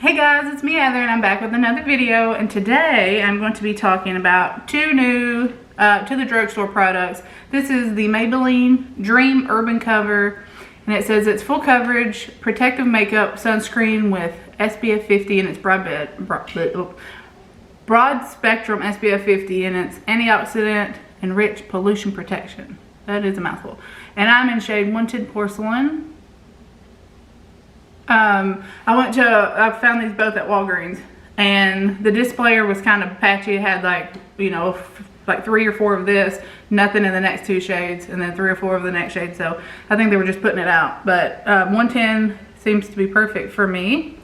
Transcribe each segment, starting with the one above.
Hey guys, it's me Heather and I'm back with another video, and today I'm going to be talking about two new to the drugstore products. This is the Maybelline Dream Urban Cover, and it says it's full coverage protective makeup sunscreen with SPF 50, and it's broad spectrum SPF 50, and it's antioxidant and rich pollution protection. That is a mouthful. And I'm in shade 110 Porcelain. I found these both at Walgreens, and the displayer was kind of patchy. It had like, you know, like 3 or 4 of this, nothing in the next 2 shades, and then 3 or 4 of the next shade. So I think they were just putting it out, but 110 seems to be perfect for me.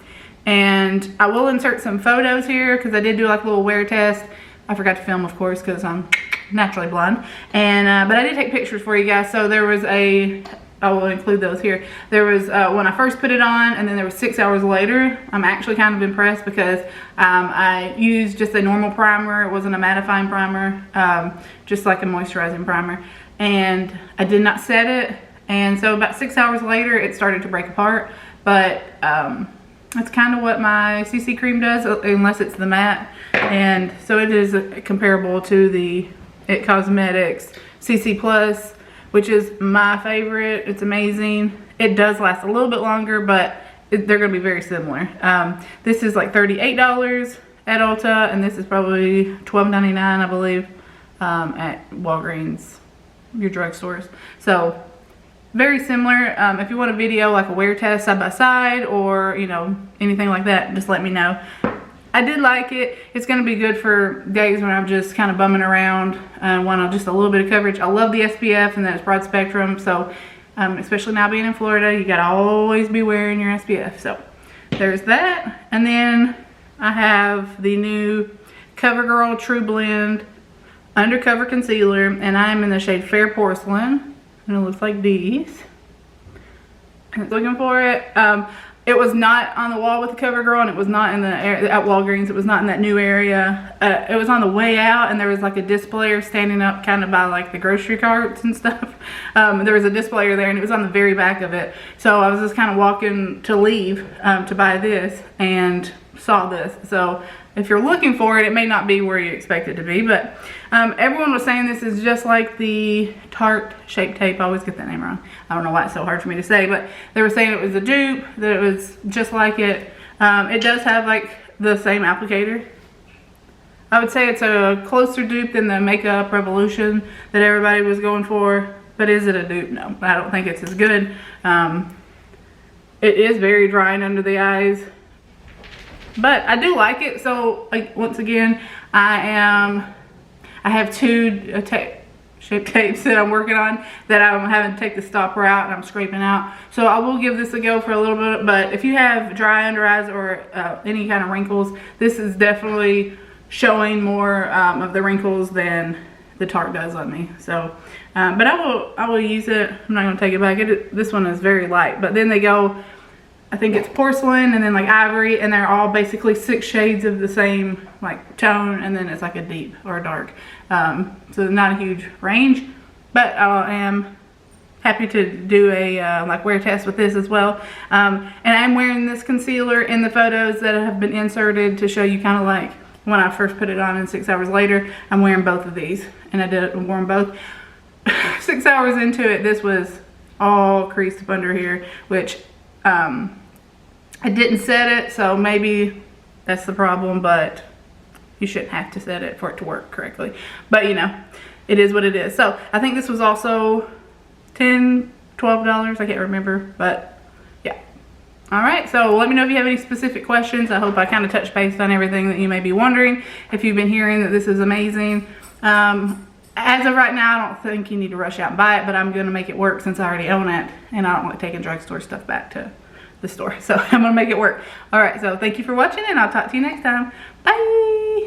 And I will insert some photos here because I did do like a little wear test. I forgot to film, of course, because I'm naturally blind. And but I did take pictures for you guys. So there was I will include those here. There was when I first put it on, and then there was 6 hours later. I'm actually kind of impressed because I used just a normal primer. It wasn't a mattifying primer, just like a moisturizing primer. And I did not set it. And so about 6 hours later, it started to break apart. But that's kind of what my CC cream does, unless it's the matte. And so it is comparable to the It Cosmetics CC Plus, which is my favorite. It's amazing. It does last a little bit longer, but they're gonna be very similar. This is like $38 at Ulta, and this is probably $12.99, I believe, at Walgreens, your drugstores. So very similar. If you want a video like a wear test side by side, or you know, anything like that, just let me know. I did like it. It's going to be good for days when I'm just kind of bumming around and want just a little bit of coverage. I love the SPF, and then it's broad spectrum. So especially now being in Florida, you got to always be wearing your SPF. So there's that. And then I have the new Covergirl Trublend Undercover Concealer, and I'm in the shade Fair Porcelain. And it looks like these. And it's looking for it. It was not on the wall with the CoverGirl, and it was not in the at Walgreens. It was not in that new area. It was on the way out, and there was like a displayer standing up kind of by like the grocery carts and stuff. There was a displayer there, and it was on the very back of it. So I was just kind of walking to leave to buy this, and saw this. So if you're looking for it, it may not be where you expect it to be, but everyone was saying this is just like the Tarte Shape Tape. I always get that name wrong. I don't know why it's so hard for me to say, but they were saying it was a dupe, that it was just like it. It does have like the same applicator. I would say it's a closer dupe than the Makeup Revolution that everybody was going for, but is it a dupe? No, I don't think it's as good. It is very drying under the eyes, but I do like it. So like, once again, I have 2 shape tapes that I'm working on that I'm having to take the stopper out and I'm scraping out. So I will give this a go for a little bit, but if you have dry under eyes or any kind of wrinkles, this is definitely showing more of the wrinkles than the Tarte does on me. So but I will use it. I'm not going to take it back. This one is very light, but then they go, I think it's porcelain and then like ivory, and they're all basically 6 shades of the same like tone, and then it's like a deep or a dark. So not a huge range, but I am happy to do a like wear test with this as well. And I'm wearing this concealer in the photos that have been inserted to show you kind of like when I first put it on and 6 hours later. I'm wearing both of these, and I wore them both. 6 hours into it, this was all creased up under here, which I didn't set it, so maybe that's the problem, but you shouldn't have to set it for it to work correctly. But you know, it is what it is. So I think this was also $10, $12, I can't remember, but yeah. All right, so let me know if you have any specific questions. I hope I kind of touched base on everything that you may be wondering. If you've been hearing that this is amazing. As of right now, I don't think you need to rush out and buy it, but I'm going to make it work since I already own it, and I don't like taking drugstore stuff back to the store. So I'm going to make it work. All right, so thank you for watching, and I'll talk to you next time. Bye.